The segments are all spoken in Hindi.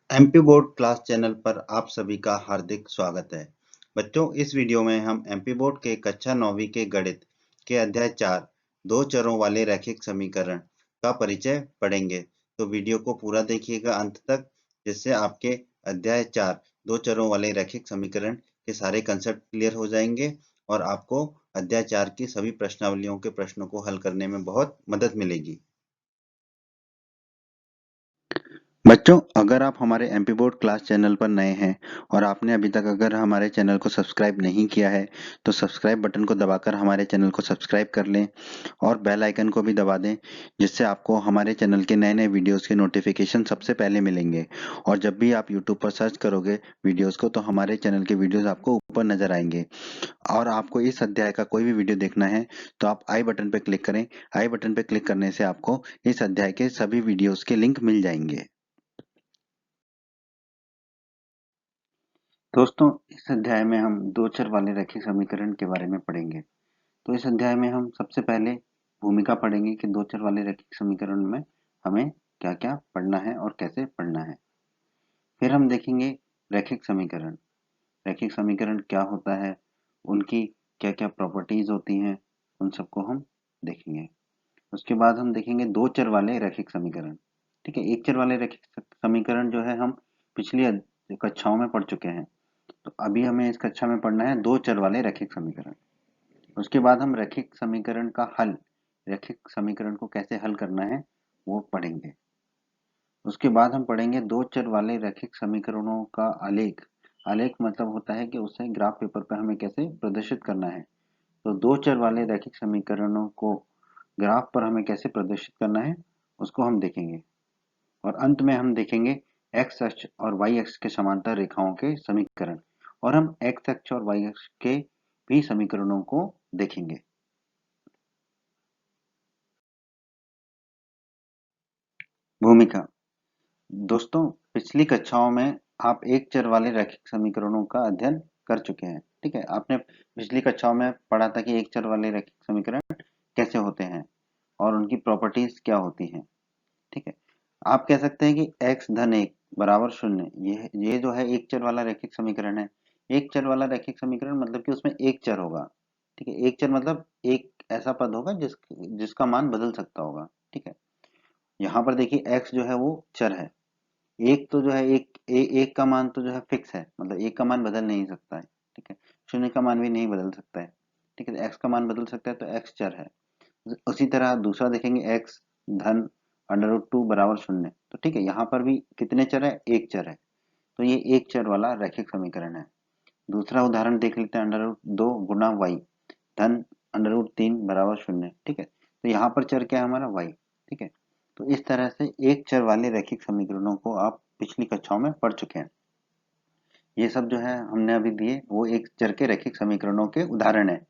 एमपी बोर्ड क्लास चैनल पर आप सभी का हार्दिक स्वागत है। बच्चों, इस वीडियो में हम एमपी बोर्ड के कक्षा 9वीं के गणित के अध्याय 4 दो चरों वाले रैखिक समीकरण का परिचय पढ़ेंगे। तो वीडियो को पूरा देखिएगा अंत तक, जिससे आपके अध्याय 4 दो चरों वाले रैखिक समीकरण के सारे कंसेप्ट क्लियर हो जाएंगे और आपको अध्याय 4 की सभी प्रश्नावलियों के प्रश्नों को हल करने में बहुत मदद मिलेगी। बच्चों, अगर आप हमारे एमपी बोर्ड क्लास चैनल पर नए हैं और आपने अभी तक अगर हमारे चैनल को सब्सक्राइब नहीं किया है तो सब्सक्राइब बटन को दबाकर हमारे चैनल को सब्सक्राइब कर लें और बेल आइकन को भी दबा दें, जिससे आपको हमारे चैनल के नए नए वीडियोस के नोटिफिकेशन सबसे पहले मिलेंगे। और जब भी आप यूट्यूब पर सर्च करोगे वीडियोस को तो हमारे चैनल के वीडियोस आपको ऊपर नजर आएंगे। और आपको इस अध्याय का कोई भी वीडियो देखना है तो आप आई बटन पर क्लिक करें। आई बटन पर क्लिक करने से आपको इस अध्याय के सभी वीडियोस के लिंक मिल जाएंगे। दोस्तों, इस अध्याय में हम दो चर वाले रैखिक समीकरण के बारे में पढ़ेंगे। तो इस अध्याय में हम सबसे पहले भूमिका पढ़ेंगे कि दो चर वाले रैखिक समीकरण में हमें क्या-क्या पढ़ना है और कैसे पढ़ना है। फिर हम देखेंगे रैखिक समीकरण। रैखिक समीकरण क्या होता है, उनकी क्या-क्या प्रॉपर्टीज होती हैं, उन सबको हम देखेंगे। उसके बाद हम देखेंगे दो चर वाले रैखिक समीकरण। ठीक है, एक चर वाले रैखिक समीकरण जो है हम पिछली कक्षाओं में पढ़ चुके हैं। तो अभी हमें इस कक्षा में पढ़ना है दो चर वाले रैखिक समीकरण। उसके बाद हम रैखिक समीकरण का हल, रैखिक समीकरण को कैसे हल करना है वो पढ़ेंगे। उसके बाद हम पढ़ेंगे दो चर वाले रैखिक समीकरणों का आलेख। आलेख मतलब होता है कि उसे ग्राफ पेपर पर हमें कैसे प्रदर्शित करना है। तो दो चर वाले रैखिक समीकरणों को ग्राफ पर हमें कैसे प्रदर्शित करना है उसको हम देखेंगे। और अंत में हम देखेंगे एक्स अक्ष और वाई अक्ष के समांतर रेखाओं के समीकरण, और हम एक्स अक्ष और वाई अक्ष के भी समीकरणों को देखेंगे। भूमिका। दोस्तों, पिछली कक्षाओं में आप एक चर वाले रैखिक समीकरणों का अध्ययन कर चुके हैं। ठीक है, आपने पिछली कक्षाओं में पढ़ा था कि एक चर वाले रैखिक समीकरण कैसे होते हैं और उनकी प्रॉपर्टीज क्या होती हैं। ठीक है, आप कह सकते हैं कि x धन 1 बराबर 0, ये जो है एक चर वाला रैखिक समीकरण है। एक चर वाला रैखिक समीकरण मतलब कि उसमें एक चर होगा। ठीक है, एक चर मतलब एक ऐसा पद होगा जिसका मान बदल सकता होगा। ठीक है, यहाँ पर देखिए x जो है वो चर है। एक तो जो है एक का मान तो जो है फिक्स है, मतलब एक का मान बदल नहीं सकता है। ठीक है, शून्य का मान भी नहीं बदल सकता है। ठीक है, एक्स का मान बदल सकता है तो एक्स चर है। उसी तरह दूसरा देखेंगे एक्स धन √2 बराबर 0। तो ठीक है, यहाँ पर भी कितने चर है, एक चर है। तो ये एक चर वाला रैखिक समीकरण है। दूसरा उदाहरण देख लेते हैं, √2 गुना वाई धन √3 बराबर 0। ठीक है, तो यहाँ पर चर क्या है हमारा वाई। ठीक है, तो इस तरह से एक चर वाले रैखिक समीकरणों को आप पिछली कक्षाओं में पढ़ चुके हैं। ये सब जो है हमने अभी दिए वो एक चर के रैखिक समीकरणों के उदाहरण है।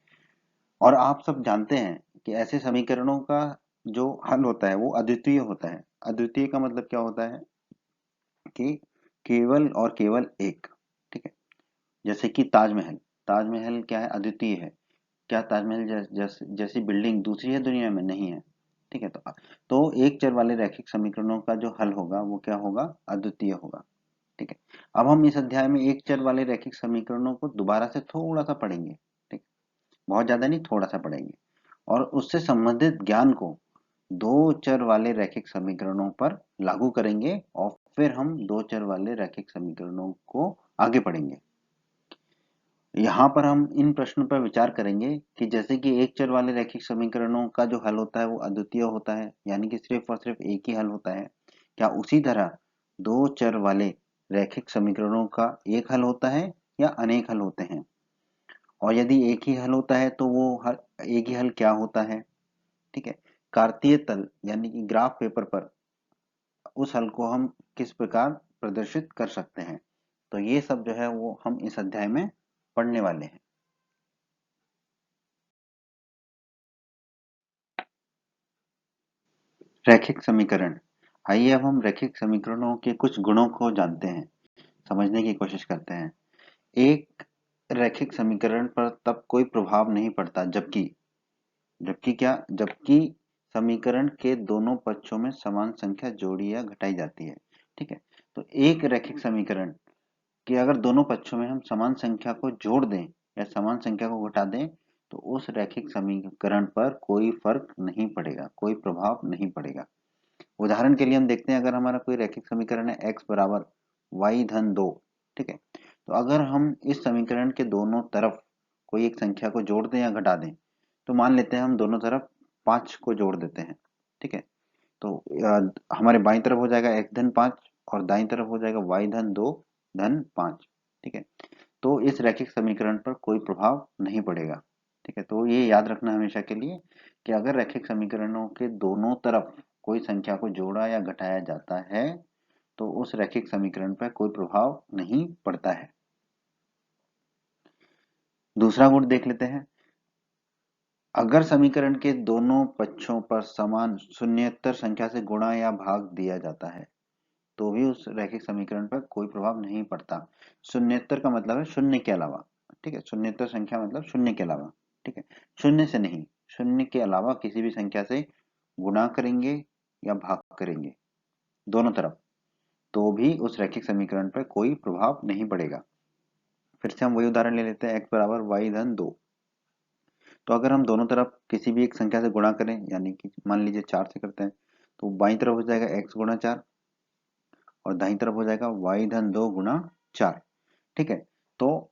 और आप सब जानते हैं कि ऐसे समीकरणों का जो हल होता है वो अद्वितीय होता है। अद्वितीय का मतलब क्या होता है कि केवल और केवल एक। ठीक है, जैसे कि ताजमहल। ताजमहल क्या है, अद्वितीय है। क्या ताजमहल जैसी बिल्डिंग दूसरी है दुनिया में, नहीं है। ठीक है, तो एक चर वाले रैखिक समीकरणों का जो हल होगा वो क्या होगा, अद्वितीय होगा। ठीक है, अब हम इस अध्याय में एक चर वाले रैखिक समीकरणों को दोबारा से थोड़ा सा पढ़ेंगे। ठीक, बहुत ज्यादा नहीं, थोड़ा सा पढ़ेंगे और उससे संबंधित ज्ञान को दो चर वाले रैखिक समीकरणों पर लागू करेंगे और फिर हम दो चर वाले रैखिक समीकरणों को आगे पढ़ेंगे। यहाँ पर हम इन प्रश्नों पर विचार करेंगे कि जैसे कि एक चर वाले रैखिक समीकरणों का जो हल होता है वो अद्वितीय होता है, यानी कि सिर्फ और सिर्फ एक ही हल होता है। क्या उसी तरह दो चर वाले रैखिक समीकरणों का एक हल होता है या अनेक हल होते हैं? और यदि एक ही हल होता है तो वो हल, एक ही हल क्या होता है? ठीक है, कार्तीय तल यानी कि ग्राफ पेपर पर उस हल को हम किस प्रकार प्रदर्शित कर सकते हैं? तो ये सब जो है वो हम इस अध्याय में पढ़ने वाले हैं। रैखिक समीकरण। आइए अब हम रैखिक समीकरणों के कुछ गुणों को जानते हैं, समझने की कोशिश करते हैं। एक रैखिक समीकरण पर तब कोई प्रभाव नहीं पड़ता जबकि जबकि क्या, जबकि समीकरण के दोनों पक्षों में समान संख्या जोड़ी या घटाई जाती है। ठीक है, तो एक रैखिक समीकरण कि अगर दोनों पक्षों में हम समान संख्या को जोड़ दें या समान संख्या को घटा दें तो उस रैखिक समीकरण पर कोई फर्क नहीं पड़ेगा, कोई प्रभाव नहीं पड़ेगा। उदाहरण के लिए हम देखते हैं, अगर हमारा कोई रैखिक समीकरण है x बराबर y धन 2, ठीक है, तो अगर हम इस समीकरण के दोनों तरफ कोई एक संख्या को जोड़ दें या घटा दें, तो मान लेते हैं हम दोनों तरफ 5 को जोड़ देते हैं, ठीक है, तो हमारे बाईं तरफ हो जाएगा x धन 5 और दाईं तरफ हो जाएगा y धन 2 धन 5, ठीक है, तो इस रैखिक समीकरण पर कोई प्रभाव नहीं पड़ेगा, ठीक है। तो ये याद रखना हमेशा के लिए कि अगर रैखिक समीकरणों के दोनों तरफ कोई संख्या को जोड़ा या घटाया जाता है तो उस रैखिक समीकरण पर कोई प्रभाव नहीं पड़ता है। दूसरा गुण देख लेते हैं, अगर समीकरण के दोनों पक्षों पर समान शून्येतर संख्या से गुणा या भाग दिया जाता है तो भी उस रैखिक समीकरण पर कोई प्रभाव नहीं पड़ता। शून्येतर का मतलब है शून्य के अलावा, ठीक है, शून्येतर संख्या मतलब शून्य के अलावा, ठीक है, शून्य से नहीं, शून्य के अलावा किसी भी संख्या से गुणा करेंगे या भाग करेंगे दोनों तरफ तो भी उस रैखिक समीकरण पर कोई प्रभाव नहीं पड़ेगा। फिर से हम वही उदाहरण ले लेते हैं, x बराबर y धन 2, तो अगर हम दोनों तरफ किसी भी एक संख्या से गुणा करें, यानी कि मान लीजिए 4 से करते हैं, तो बाईं तरफ हो जाएगा x गुणा 4 और दाईं तरफ हो जाएगा y धन 2 गुणा 4, ठीक है। तो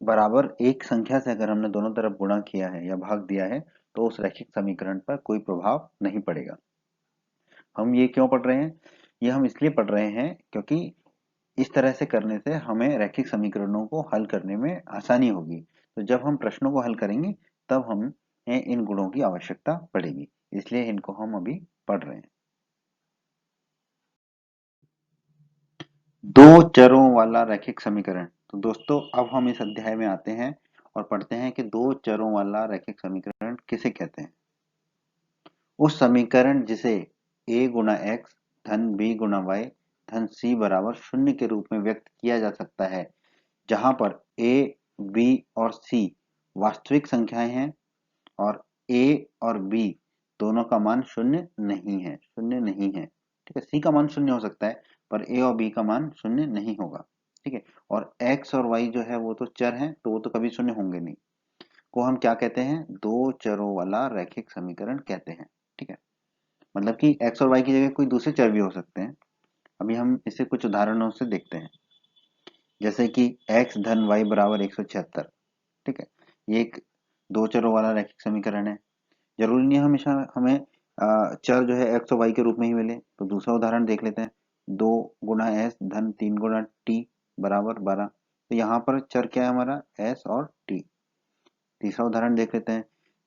बराबर एक संख्या से अगर हमने दोनों तरफ गुणा किया है या भाग दिया है तो उस रैखिक समीकरण पर कोई प्रभाव नहीं पड़ेगा। हम ये क्यों पढ़ रहे हैं? ये हम इसलिए पढ़ रहे हैं क्योंकि इस तरह से करने से हमें रैखिक समीकरणों को हल करने में आसानी होगी। तो जब हम प्रश्नों को हल करेंगे तब हमें इन गुणों की आवश्यकता पड़ेगी, इसलिए इनको हम अभी पढ़ रहे हैं। दो चरों वाला रैखिक समीकरण। तो दोस्तों अब हम इस अध्याय में आते हैं और पढ़ते हैं कि दो चरों वाला रैखिक समीकरण किसे कहते हैं। उस समीकरण जिसे a गुणा x धन b गुणा y धन c बराबर शून्य के रूप में व्यक्त किया जा सकता है, जहां पर a, b और c वास्तविक संख्याएं हैं और a और b दोनों का मान शून्य नहीं है, शून्य नहीं है, ठीक है। c का मान शून्य हो सकता है पर a और b का मान शून्य नहीं होगा, ठीक है। और x और y जो है वो तो चर हैं तो वो तो कभी शून्य होंगे नहीं, को हम क्या कहते हैं? दो चरों वाला रैखिक समीकरण कहते हैं, ठीक है। मतलब कि x और y की जगह कोई दूसरे चर भी हो सकते हैं। अभी हम इसे कुछ उदाहरणों से देखते हैं, जैसे कि x धन y बराबर 176, ठीक है, ये एक दो चरों वाला रैखिक समीकरण है। जरूरी नहीं है हमेशा हमें चर जो है x और y के रूप में ही मिले। तो दूसरा उदाहरण देख लेते हैं, 2 गुणा s धन 3 गुणा t बराबर 12, तो यहाँ पर चर क्या है हमारा? s और t। तीसरा उदाहरण देख लेते हैं,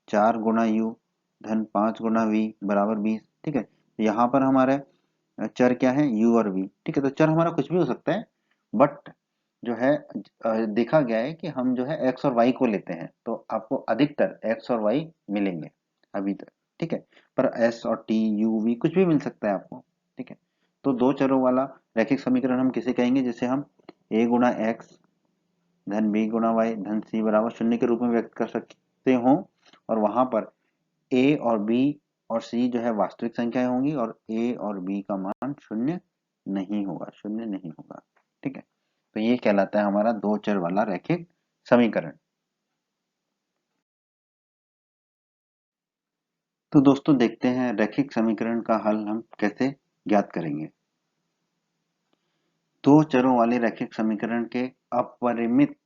4 गुणा u धन 5 गुणा v बराबर 20, ठीक है, तो यहाँ पर हमारे चर क्या है? u और v, ठीक है। तो चर हमारा कुछ भी हो सकता है, बट जो है देखा गया है कि हम जो है x और y को लेते हैं तो आपको अधिकतर x और y मिलेंगे अभी तक, ठीक है, पर s और t u v कुछ भी मिल सकता है आपको, ठीक है। तो दो चरों वाला रैखिक समीकरण हम किसे कहेंगे? जिसे हम a गुणा x धन b गुणा y धन c बराबर शून्य के रूप में व्यक्त कर सकते हो और वहां पर a और b और c जो है वास्तविक संख्याएं होंगी और a और b का मान शून्य नहीं होगा, शून्य नहीं होगा, ठीक है। तो ये कहलाता है हमारा दो चर वाला रैखिक समीकरण। तो दोस्तों देखते हैं रैखिक समीकरण का हल हम कैसे ज्ञात करेंगे। दो चरों वाले रैखिक समीकरण के अपरिमित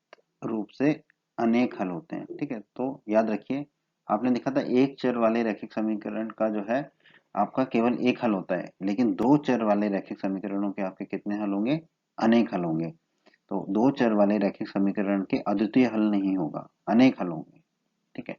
रूप से अनेक हल होते हैं, ठीक है। तो याद रखिए, आपने देखा था एक चर वाले रैखिक समीकरण का जो है आपका केवल एक हल होता है, लेकिन दो चर वाले रैखिक समीकरणों के आपके कितने हल होंगे? अनेक हल होंगे। तो दो चर वाले रैखिक समीकरण के अद्वितीय हल नहीं होगा, अनेक हल होंगे, ठीक है।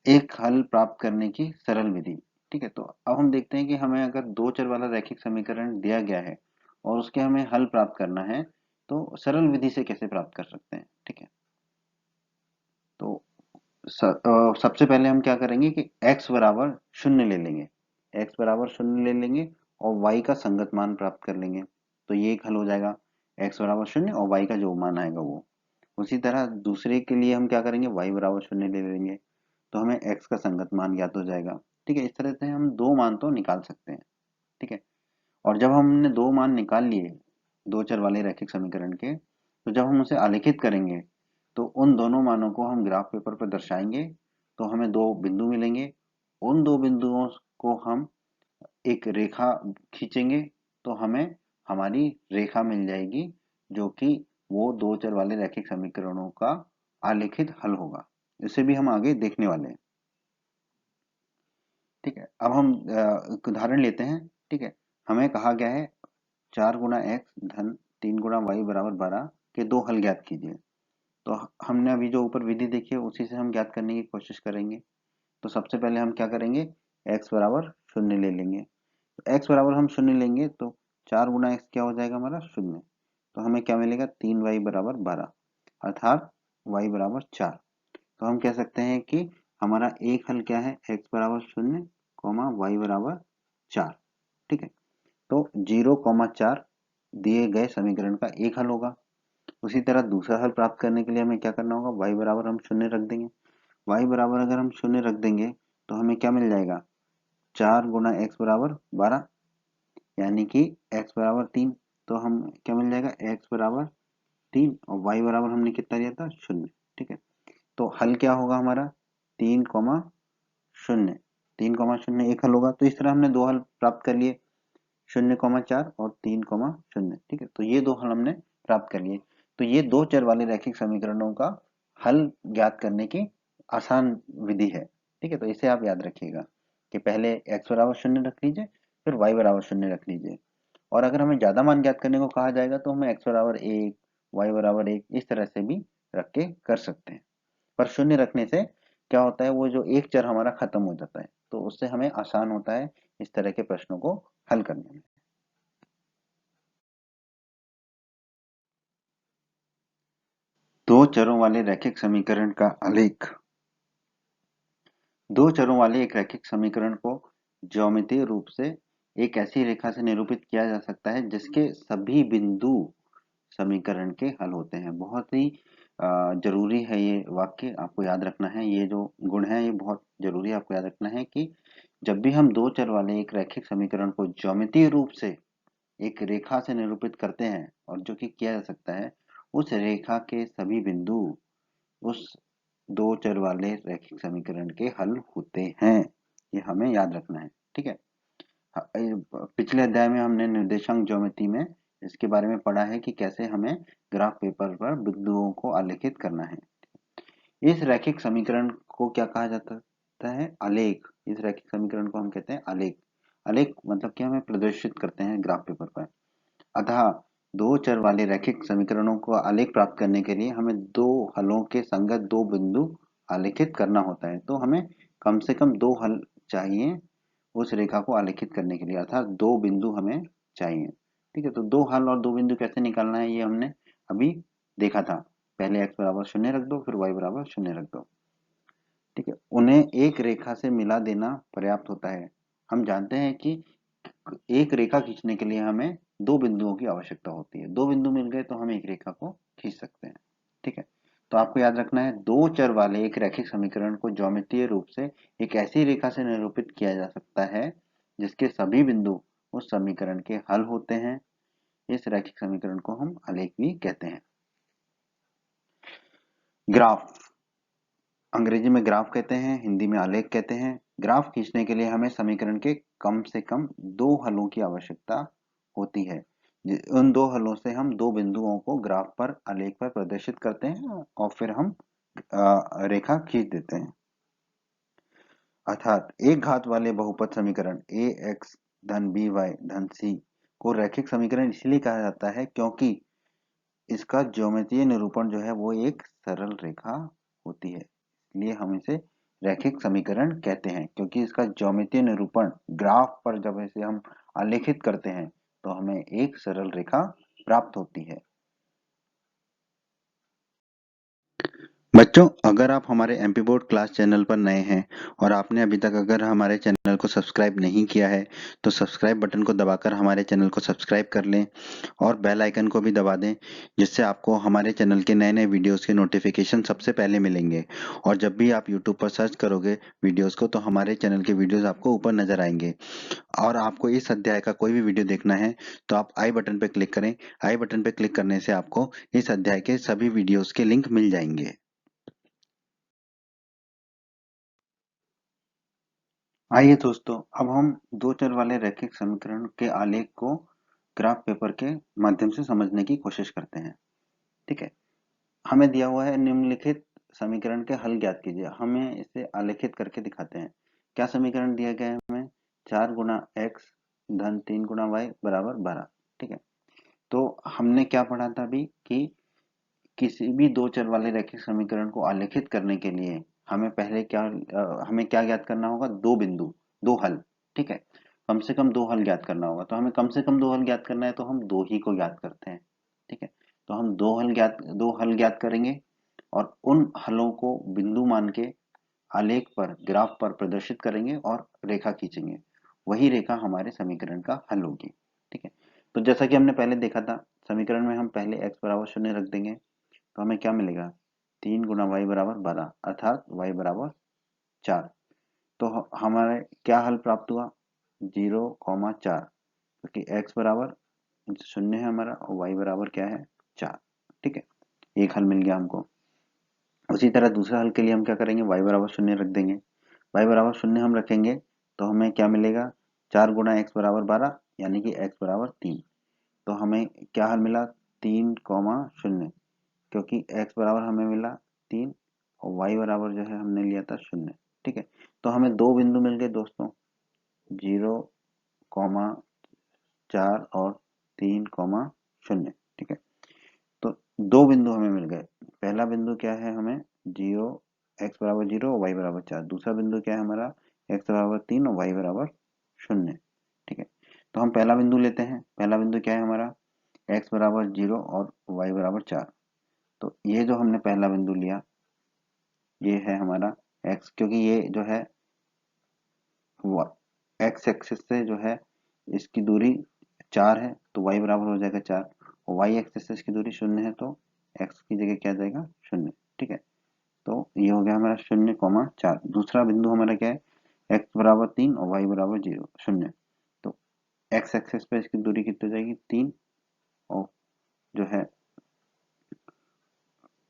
एक हल प्राप्त करने की सरल विधि, ठीक है। तो अब हम देखते हैं कि हमें अगर दो चर वाला रैखिक समीकरण दिया गया है और उसके हमें हल प्राप्त करना है तो सरल विधि से कैसे प्राप्त कर सकते हैं, ठीक है। तो सबसे पहले हम क्या करेंगे कि x बराबर शून्य ले लेंगे, x बराबर शून्य ले लेंगे और y का संगत मान प्राप्त कर लेंगे, तो ये एक हल हो जाएगा, x बराबर शून्य और y का जो मान आएगा वो। उसी तरह दूसरे के लिए हम क्या करेंगे? y बराबर शून्य ले लेंगे तो हमें x का संगत मान ज्ञात हो जाएगा, ठीक है। इस तरह से हम दो मान तो निकाल सकते हैं, ठीक है। और जब हमने दो मान निकाल लिए दो चर वाले रैखिक समीकरण के, तो जब हम उसे आलेखित करेंगे तो उन दोनों मानों को हम ग्राफ पेपर पर दर्शाएंगे, तो हमें दो बिंदु मिलेंगे। उन दो बिंदुओं को हम एक रेखा खींचेंगे तो हमें हमारी रेखा मिल जाएगी, जो कि वो दो चर वाले रैखिक समीकरणों का आलेखित हल होगा। इसे भी हम आगे देखने वाले हैं। ठीक है, अब हम एक उदाहरण लेते हैं। ठीक है, हमें कहा गया है 4 गुना x धन 3 गुना y बराबर 12 के दो हल ज्ञात कीजिए। तो हमने अभी जो ऊपर विधि देखी है उसी से हम ज्ञात करने की कोशिश करेंगे। तो सबसे पहले हम क्या करेंगे, x बराबर शून्य ले लेंगे। तो x बराबर हम शून्य लेंगे तो 4 गुना x क्या हो जाएगा हमारा शून्य। तो हमें क्या मिलेगा 3y बराबर 12 अर्थात y बराबर 4। तो हम कह सकते हैं कि हमारा एक हल क्या है, x बराबर शून्य कॉमा y बराबर 4। ठीक है, तो 0,4 दिए गए समीकरण का एक हल होगा। उसी तरह दूसरा हल प्राप्त करने के लिए हमें क्या करना होगा, y बराबर हम शून्य रख देंगे। y बराबर अगर हम शून्य रख देंगे तो हमें क्या मिल जाएगा, 4 गुना x बराबर 12 यानी कि x बराबर 3। तो हम क्या मिल जाएगा, x बराबर 3 और y बराबर हमने कितना दिया था, शून्य। ठीक है, तो हल क्या होगा हमारा 3,0 3,0 एक हल होगा। तो इस तरह हमने दो हल प्राप्त कर लिए, 0,4 और 3,0। ठीक है, तो ये दो हल हमने प्राप्त कर लिए। तो ये दो चर वाले रैखिक समीकरणों का हल ज्ञात करने की आसान विधि है। ठीक है, तो इसे आप याद रखिएगा कि पहले x बराबर शून्य रख लीजिए, फिर y बराबर शून्य रख लीजिए। और अगर हमें ज्यादा मान ज्ञात करने को कहा जाएगा तो हमें x बराबर 1, y बराबर 1 इस तरह से भी रख के कर सकते हैं। पर शून्य रखने से क्या होता है, वो जो एक चर हमारा खत्म हो जाता है, तो उससे हमें आसान होता है इस तरह के प्रश्नों को हल करने में। दो चरों वाले रैखिक समीकरण का आलेख। दो चरों वाले एक रैखिक समीकरण को ज्यामितीय रूप से एक ऐसी रेखा से निरूपित किया जा सकता है जिसके सभी बिंदु समीकरण के हल होते हैं। बहुत ही जरूरी है ये वाक्य, आपको याद रखना है। ये जो गुण है ये बहुत जरूरी है, आपको याद रखना है कि जब भी हम दो चर वाले एक रैखिक समीकरण को ज्यामितीय रूप से एक रेखा से निरूपित करते हैं और जो कि किया जा सकता है, उस रेखा के सभी बिंदु उस दो चर वाले रैखिक समीकरण के हल होते हैं। ये हमें याद रखना है। ठीक है, पिछले अध्याय में हमने निर्देशांक ज्योमेट्री में इसके बारे में पढ़ा है कि कैसे हमें ग्राफ पेपर पर बिंदुओं को आलेखित करना है। इस रैखिक समीकरण को क्या कहा जाता है, आलेख। इस रैखिक समीकरण को हम कहते हैं आलेख। आलेख मतलब कि हमें प्रदर्शित करते हैं ग्राफ पेपर पर। अतः दो चर वाले रैखिक समीकरणों को आलेख प्राप्त करने के लिए हमें दो हलों के संगत दो बिंदु आलेखित करना होता है। तो हमें कम से कम दो हल चाहिए उस रेखा को आलेखित करने के लिए, अर्थात दो बिंदु हमें चाहिए। ठीक है, तो दो हल और दो बिंदु कैसे निकालना है ये हमने अभी देखा था। पहले x बराबर शून्य रख दो, फिर y बराबर शून्य रख दो। ठीक है, उन्हें एक रेखा से मिला देना पर्याप्त होता है। हम जानते हैं कि एक रेखा खींचने के लिए हमें दो बिंदुओं की आवश्यकता होती है। दो बिंदु मिल गए तो हम एक रेखा को खींच सकते हैं। ठीक है, तो आपको याद रखना है दो चर वाले एक रैखिक समीकरण को ज्यामितीय रूप से एक ऐसी रेखा से निरूपित किया जा सकता है जिसके सभी बिंदु उस समीकरण के हल होते हैं। इस रैखिक समीकरण को हम आलेख भी कहते हैं। ग्राफ, अंग्रेजी में ग्राफ कहते हैं, हिंदी में आलेख कहते हैं। ग्राफ खींचने के लिए हमें समीकरण के कम से कम दो हलों की आवश्यकता होती है। उन दो हलों से हम दो बिंदुओं को ग्राफ पर आलेख पर प्रदर्शित करते हैं और फिर हम रेखा खींच देते हैं। अर्थात एक घात वाले बहुपद समीकरण ए एक्स धन बी वाई धन सी को रैखिक समीकरण इसलिए कहा जाता है क्योंकि इसका ज्यामितीय निरूपण जो है वो एक सरल रेखा होती है। इसलिए हम इसे रैखिक समीकरण कहते हैं, क्योंकि इसका ज्यामितीय निरूपण ग्राफ पर जब इसे हम आलेखित करते हैं तो हमें एक सरल रेखा प्राप्त होती है। बच्चों, अगर आप हमारे एमपी बोर्ड क्लास चैनल पर नए हैं और आपने अभी तक अगर हमारे चैनल को सब्सक्राइब नहीं किया है तो सब्सक्राइब बटन को दबाकर हमारे चैनल को सब्सक्राइब कर लें और बेल आइकन को भी दबा दें, जिससे आपको हमारे चैनल के नए नए वीडियोस के नोटिफिकेशन सबसे पहले मिलेंगे। और जब भी आप यूट्यूब पर सर्च करोगे वीडियोस को तो हमारे चैनल के वीडियोस आपको ऊपर नजर आएंगे। और आपको इस अध्याय का कोई भी वीडियो देखना है तो आप आई बटन पर क्लिक करें। आई बटन पर क्लिक करने से आपको इस अध्याय के सभी वीडियोस के लिंक मिल जाएंगे। आइए दोस्तों, अब हम दो चर वाले रैखिक समीकरण के आलेख को ग्राफ पेपर के माध्यम से समझने की कोशिश करते हैं। ठीक है, हमें दिया हुआ है निम्नलिखित समीकरण के हल ज्ञात कीजिए। हमें इसे आलेखित करके दिखाते हैं। क्या समीकरण दिया गया है हमें? 4 गुना एक्स धन 3 गुना वाई बराबर 12। ठीक है, तो हमने क्या पढ़ा था अभी कि किसी भी दो चर वाले रैखिक समीकरण को आलेखित करने के लिए हमें पहले हमें क्या ज्ञात करना होगा? दो बिंदु, दो हल। ठीक है, कम से कम दो हल ज्ञात करना होगा। तो हमें कम से कम दो हल ज्ञात करना है तो हम दो ही को ज्ञात करते हैं। ठीक है, तो हम दो हल ज्ञात करेंगे और उन हलों को बिंदु मान के आलेख पर ग्राफ पर प्रदर्शित करेंगे और रेखा खींचेंगे। वही रेखा हमारे समीकरण का हल होगी। ठीक है, तो जैसा कि हमने पहले देखा था, समीकरण में हम पहले x बराबर 0 रख देंगे तो हमें क्या मिलेगा? 3 गुना वाई बराबर 12 अर्थात वाई बराबर 4। तो हमारे क्या हल प्राप्त हुआ? 0,4, क्योंकि x बराबर 0 है हमारा और y बराबर क्या है? 4। ठीक है, एक हल मिल गया हमको। उसी तरह दूसरा हल के लिए हम क्या करेंगे? y बराबर 0 रख देंगे। y बराबर 0 हम रखेंगे तो हमें क्या मिलेगा? 4 गुना x बराबर 12 यानी कि x बराबर 3। तो हमें क्या हल मिला? 3,0, क्योंकि x बराबर हमें मिला 3 और y बराबर जो है हमने लिया था 0। ठीक है, तो हमें दो बिंदु मिल गए दोस्तों, 0,4 और 3,0। ठीक है, तो दो बिंदु हमें मिल गए। पहला बिंदु क्या है? हमें 0 x बराबर 0 और y बराबर 4। दूसरा बिंदु क्या है हमारा? x बराबर 3 और y बराबर 0। ठीक है, तो हम पहला बिंदु लेते हैं। पहला बिंदु क्या है हमारा? x बराबर 0 और y बराबर 4। तो ये जो हमने पहला बिंदु लिया ये है हमारा x, क्योंकि ये जो है x एक्सिस से जो है इसकी दूरी 4 है तो y बराबर हो जाएगा 4 और y एक्सिस से इसकी दूरी 0 है तो x की जगह क्या जाएगा? 0। ठीक है, तो ये हो गया हमारा 0,4। दूसरा बिंदु हमारा क्या है? x बराबर 3 और y बराबर 0 तो x एक्सिस पे इसकी दूरी कितनी हो जाएगी? 3 और जो है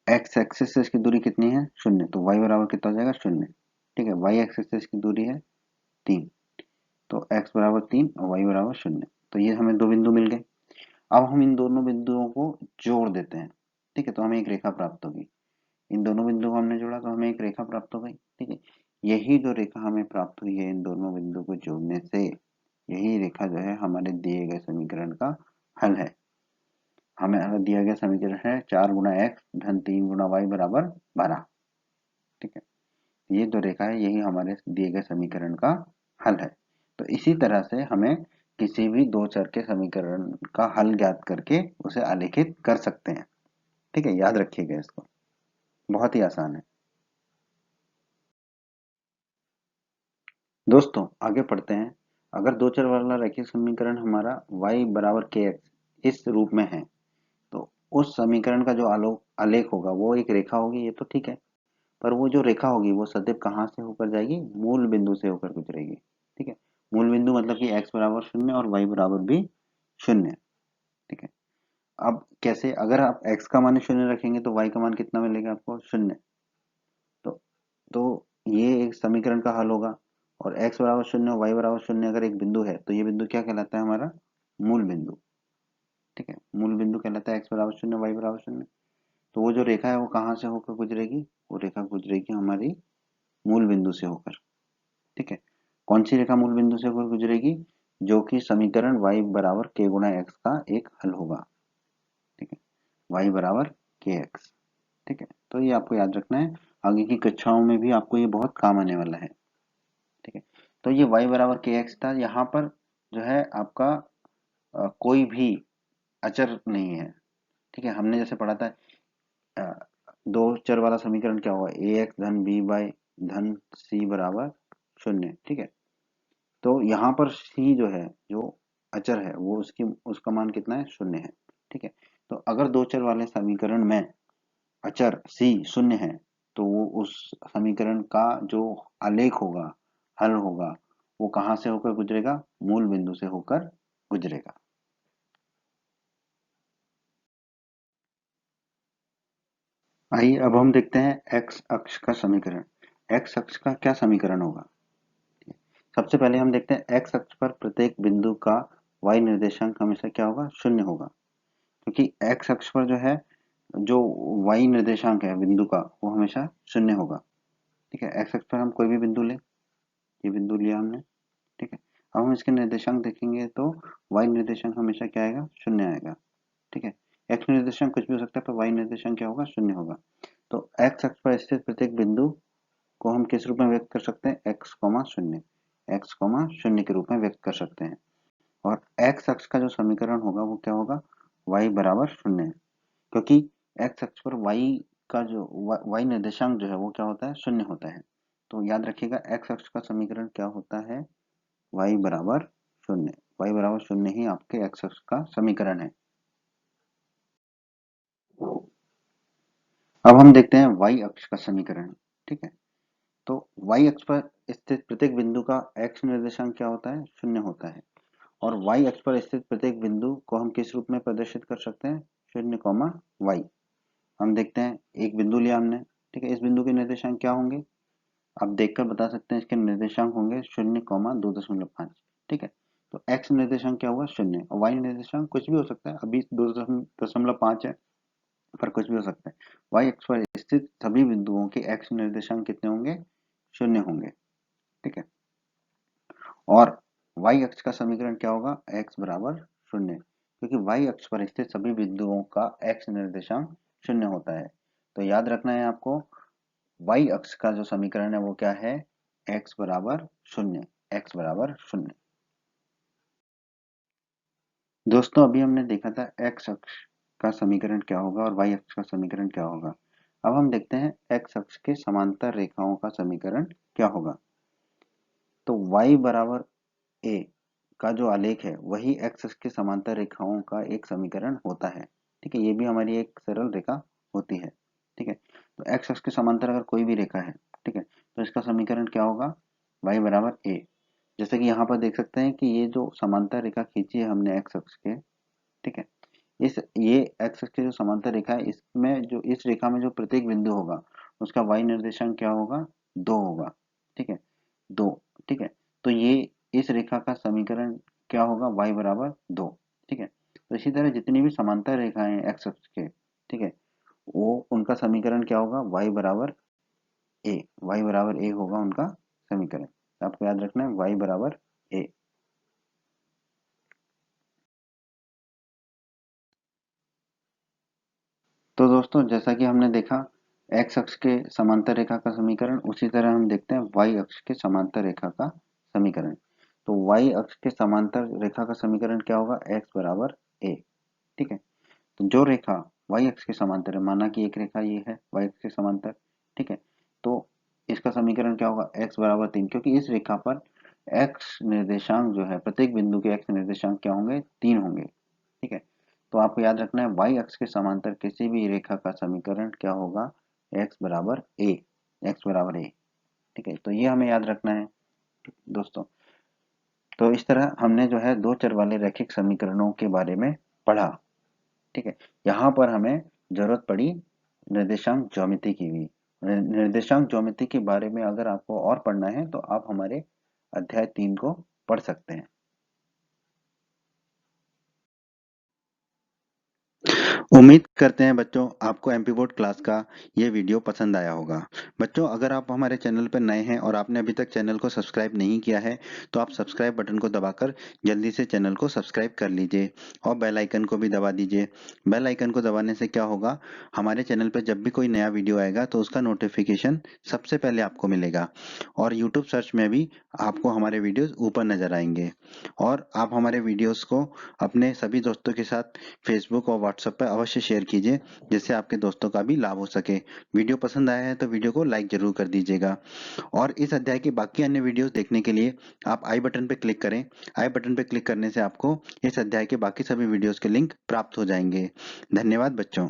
x एक्सिस से इसकी दूरी कितनी है? 0, तो y बराबर कितना हो जाएगा? 0। ठीक है, y एक्सिस से इसकी दूरी है 3, तो x बराबर 3 और y बराबर 0। तो ये हमें दो बिंदु मिल गए। अब हम इन दोनों बिंदुओं को जोड़ देते हैं। ठीक है, तो हमें एक रेखा प्राप्त होगी। इन दोनों बिंदुओं को हमने जोड़ा तो हमें एक रेखा प्राप्त हो गई। ठीक है, यही जो रेखा हमें प्राप्त हुई है इन दोनों बिंदुओं को जोड़ने से, यही रेखा जो है हमारे दिए गए समीकरण का हल है। हमें दिया गया समीकरण है 4 गुना एक्स धन 3 गुना वाई बराबर 12। ठीक है, ये जो रेखा है यही हमारे दिए गए समीकरण का हल है। तो इसी तरह से हमें किसी भी दो चर के समीकरण का हल ज्ञात करके उसे आलेखित कर सकते हैं। ठीक है, याद रखिएगा इसको, बहुत ही आसान है। दोस्तों आगे पढ़ते हैं। अगर दो चर वाला रैखिक समीकरण हमारा y बराबर के एक्स इस रूप में है तो उस समीकरण का जो आलेख होगा वो एक रेखा होगी, ये तो ठीक है। पर वो जो रेखा होगी वो सदैव कहाँ से होकर जाएगी? मूल बिंदु से होकर गुजरेगी। ठीक है, मूल बिंदु मतलब कि x बराबर 0 और y बराबर भी 0। ठीक है, अब कैसे? अगर आप x का मान 0 रखेंगे तो y का मान कितना मिलेगा आपको? 0। तो तो ये एक समीकरण का हल होगा। और x बराबर 0 और y बराबर 0 अगर एक बिंदु है तो ये बिंदु क्या कहलाता है? हमारा मूल बिंदु। ठीक है, मूल बिंदु कहलाता है x बराबर 0 y बराबर 0। तो वो जो रेखा है वो कहाँ से होकर गुजरेगी? वो रेखा गुजरेगी हमारी मूल बिंदु से होकर। ठीक है, कौन सी रेखा मूल बिंदु से होकर गुजरेगी? जो कि समीकरण y बराबर k गुना x का एक हल होगा। ठीक है, y बराबर के एक्स। ठीक है, तो ये आपको याद रखना है, आगे की कक्षाओं में भी आपको ये बहुत काम आने वाला है। ठीक है, तो ये y बराबर के एक्स था। यहाँ पर जो है आपका कोई भी अचर नहीं है। ठीक है, हमने जैसे पढ़ा था दो चर वाला समीकरण क्या होगा, ए एक्स धन बी बाई धन सी बराबर 0। ठीक है, तो यहाँ पर सी जो है, जो अचर है, वो उसका मान कितना है, 0 है। ठीक है, तो अगर दो चर वाले समीकरण में अचर सी 0 है, तो वो उस समीकरण का जो आलेख होगा, हल होगा, वो कहाँ से होकर गुजरेगा, मूल बिंदु से होकर गुजरेगा। आइए अब हम देखते हैं एक्स अक्ष का समीकरण। एक्स अक्ष का क्या समीकरण होगा। सबसे पहले हम देखते हैं एक्स अक्ष पर प्रत्येक बिंदु का वाई निर्देशांक हमेशा क्या होगा, 0 होगा, क्योंकि एक्स अक्ष पर जो है, जो वाई निर्देशांक है बिंदु का, वो हमेशा 0 होगा। ठीक है, एक्स अक्ष पर हम कोई भी बिंदु लें, ये बिंदु लिया हमने। ठीक है, अब हम इसके निर्देशांक देखेंगे तो वाई निर्देशांक हमेशा क्या आएगा, 0 आएगा। ठीक है, एक्स निर्देशांक कुछ भी हो सकता है, पर वाई निर्देशांक क्या होगा, 0 होगा। तो एक्स अक्ष पर स्थित प्रत्येक बिंदु को हम किस रूप में व्यक्त कर सकते हैं, एक्स कॉमा शून्य, एक्स कॉमा शून्य के रूप में व्यक्त कर सकते हैं। और एक्स अक्ष का जो समीकरण होगा वो क्या होगा, y बराबर 0 है, क्योंकि एक्स अक्ष पर y का जो y निर्देशांक जो है वो क्या होता है, 0 होता है। तो याद रखिएगा एक्स अक्ष का समीकरण क्या होता है, y बराबर 0। y बराबर 0 ही आपके एक्स अक्ष का समीकरण है। अब हम देखते हैं y अक्ष का समीकरण। ठीक है, तो y अक्ष पर स्थित प्रत्येक बिंदु का x निर्देशांक क्या होता है, 0 होता है। और y अक्ष पर स्थित प्रत्येक बिंदु को हम किस रूप में प्रदर्शित कर सकते हैं, 0 कॉमा y। हम देखते हैं, एक बिंदु लिया हमने। ठीक है, इस बिंदु के निर्देशांक क्या होंगे, आप देखकर बता सकते हैं, इसके निर्देशांक होंगे 0 कॉमा 2.5। ठीक है, तो x निर्देशांक क्या हुआ, 0, और y निर्देशांक कुछ भी हो सकता है, अभी 2.5 है, पर कुछ भी हो सकता है। y अक्ष पर स्थित सभी बिंदुओं के x निर्देशांक कितने होंगे, 0 होंगे। ठीक है, और y अक्ष का समीकरण क्या होगा, x बराबर 0, क्योंकि y अक्ष पर स्थित सभी बिंदुओं का x निर्देशांक 0 होता है। तो याद रखना है आपको, y अक्ष का जो समीकरण है वो क्या है, x बराबर 0, x बराबर 0। दोस्तों अभी हमने देखा था x अक्ष का समीकरण क्या होगा और y अक्ष का समीकरण क्या होगा। अब हम देखते हैं x अक्ष के समांतर रेखाओं का समीकरण क्या होगा। तो y बराबर a का जो आलेख है वही x अक्ष के समांतर रेखाओं का एक समीकरण होता है। ठीक है, ये भी हमारी एक सरल रेखा होती है। ठीक है, तो x अक्ष के समांतर अगर कोई भी रेखा है, ठीक है, तो इसका समीकरण क्या होगा, y बराबर a। जैसे कि यहाँ पर देख सकते हैं कि ये जो समांतर रेखा खींची है हमने x अक्ष के, ठीक है, ये x अक्ष की जो समांतर रेखा है, इसमें जो इस रेखा में जो प्रत्येक बिंदु होगा उसका y निर्देशांक क्या होगा, 2 होगा। ठीक है, 2। ठीक है, तो ये इस रेखा का समीकरण क्या होगा, y बराबर 2। ठीक है, तो इसी तरह जितनी भी समांतर रेखाएं हैं x अक्ष के, ठीक है, वो उनका समीकरण क्या होगा, y बराबर a। y बराबर a होगा उनका समीकरण। तो आपको याद रखना है y बराबर a। तो दोस्तों जैसा कि हमने देखा x अक्ष के समांतर रेखा का समीकरण, उसी तरह हम देखते हैं y अक्ष के समांतर रेखा का समीकरण। तो y अक्ष के समांतर रेखा का समीकरण क्या होगा, x बराबर a। ठीक है, तो जो रेखा y अक्ष के समांतर है, माना कि एक रेखा ये है y अक्ष के समांतर, ठीक है, तो इसका समीकरण क्या होगा, x बराबर 3, क्योंकि इस रेखा पर x निर्देशांक जो है, प्रत्येक बिंदु के x निर्देशांक क्या होंगे, 3 होंगे। ठीक है, तो आपको याद रखना है y अक्ष के समांतर किसी भी रेखा का समीकरण क्या होगा, x बराबर a, x बराबर a। ठीक है, तो ये हमें याद रखना है दोस्तों। तो इस तरह हमने जो है दो चर वाले रैखिक समीकरणों के बारे में पढ़ा। ठीक है, यहाँ पर हमें जरूरत पड़ी निर्देशांक ज्योमेट्री की भी। निर्देशांक ज्योमेट्री के बारे में अगर आपको और पढ़ना है तो आप हमारे अध्याय 3 को पढ़ सकते हैं। उम्मीद करते हैं बच्चों आपको एमपी बोर्ड क्लास का ये वीडियो पसंद आया होगा। बच्चों अगर आप हमारे चैनल पर नए हैं और आपने अभी तक चैनल को सब्सक्राइब नहीं किया है तो आप सब्सक्राइब बटन को दबाकर जल्दी से चैनल को सब्सक्राइब कर लीजिए और बेल आइकन को भी दबा दीजिए। बेल आइकन को दबाने से क्या होगा, हमारे चैनल पर जब भी कोई नया वीडियो आएगा तो उसका नोटिफिकेशन सबसे पहले आपको मिलेगा और यूट्यूब सर्च में भी आपको हमारे वीडियोस ऊपर नजर आएंगे। और आप हमारे वीडियोस को अपने सभी दोस्तों के साथ फेसबुक और व्हाट्सएप पर अवश्य शेयर कीजिए, जिससे आपके दोस्तों का भी लाभ हो सके। वीडियो पसंद आया है तो वीडियो को लाइक जरूर कर दीजिएगा। और इस अध्याय के बाकी अन्य वीडियोस देखने के लिए आप आई बटन पर क्लिक करें। आई बटन पर क्लिक करने से आपको इस अध्याय के बाकी सभी वीडियोस के लिंक प्राप्त हो जाएंगे। धन्यवाद बच्चों।